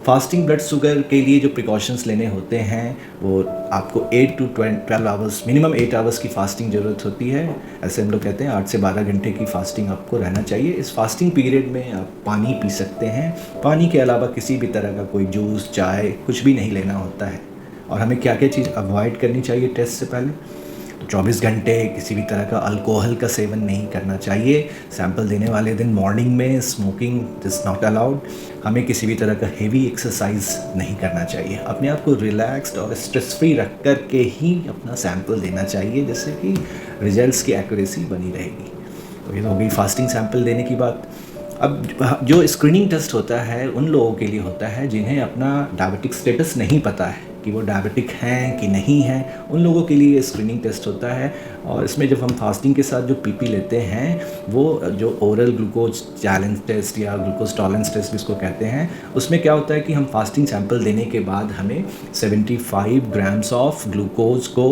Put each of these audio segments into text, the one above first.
Fasting blood sugar के लिए जो प्रिकॉशंस लेने होते हैं वो आपको 8 to 12 आवर्स, मिनिमम 8 आवर्स की फास्टिंग ज़रूरत होती है। ऐसे हम लोग कहते हैं 8 से 12 घंटे की फास्टिंग आपको रहना चाहिए। इस फास्टिंग पीरियड में आप पानी पी सकते हैं। पानी के अलावा किसी भी तरह का कोई जूस, चाय कुछ भी नहीं लेना होता है। और हमें क्या क्या चीज़ अवॉइड करनी चाहिए टेस्ट से पहले? 24 घंटे किसी भी तरह का अल्कोहल का सेवन नहीं करना चाहिए। सैंपल देने वाले दिन मॉर्निंग में स्मोकिंग इज़ नॉट अलाउड। हमें किसी भी तरह का हेवी एक्सरसाइज नहीं करना चाहिए। अपने आप को रिलैक्स्ड और स्ट्रेस फ्री रख कर के ही अपना सैंपल देना चाहिए, जिससे कि रिजल्ट्स की एक्यूरेसी बनी रहेगी। तो ये हो गई फास्टिंग सैंपल देने की बात। अब जो स्क्रीनिंग टेस्ट होता है उन लोगों के लिए होता है जिन्हें अपना डायबिटिक स्टेटस नहीं पता है कि वो डायबिटिक हैं कि नहीं हैं। उन लोगों के लिए स्क्रीनिंग टेस्ट होता है। और इसमें जब हम फास्टिंग के साथ जो पीपी लेते हैं, वो जो ओरल ग्लूकोज चैलेंज टेस्ट या ग्लूकोज टॉलरेंस टेस्ट जिसको कहते हैं, उसमें क्या होता है कि हम फास्टिंग सैंपल देने के बाद हमें 75 ग्राम्स ऑफ ग्लूकोज को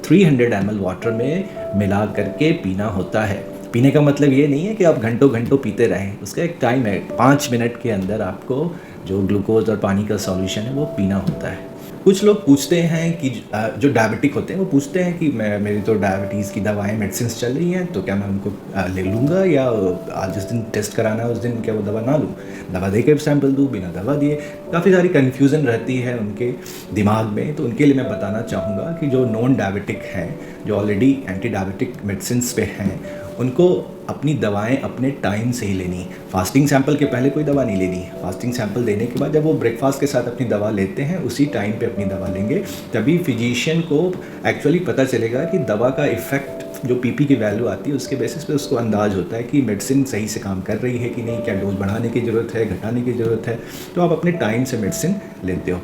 300 ml वाटर में मिला करके पीना होता है। पीने का मतलब ये नहीं है कि आप घंटों घंटों पीते रहें, उसका एक टाइम है। 5 मिनट के अंदर आपको जो ग्लूकोज और पानी का सॉल्यूशन है वो पीना होता है। कुछ लोग पूछते हैं कि जो डायबिटिक होते हैं वो पूछते हैं कि मेरी तो डायबिटीज़ की दवाएं मेडिसिन चल रही हैं, तो क्या मैं उनको ले लूँगा या आज जिस दिन टेस्ट कराना है उस दिन क्या वो दवा ना लूँ, दवा दे के सैंपल दूँ, बिना दवा दिए। काफ़ी सारी कन्फ्यूज़न रहती है उनके दिमाग में। तो उनके लिए मैं बताना चाहूँगा कि जो नॉन डायबिटिक हैं, जो ऑलरेडी एंटी डायबिटिक मेडिसिन पे हैं, उनको अपनी दवाएं अपने टाइम से ही लेनी। फास्टिंग सैंपल के पहले कोई दवा नहीं लेनी। फास्टिंग सैंपल देने के बाद जब वो ब्रेकफास्ट के साथ अपनी दवा लेते हैं, उसी टाइम पे अपनी दवा लेंगे। तभी फिजिशियन को एक्चुअली पता चलेगा कि दवा का इफ़ेक्ट जो पीपी की वैल्यू आती है उसके बेसिस पे उसको अंदाज़ होता है कि मेडिसिन सही से काम कर रही है कि नहीं, क्या डोज बढ़ाने की ज़रूरत है, घटाने की ज़रूरत है। तो आप अपने टाइम से मेडिसिन लेते हो।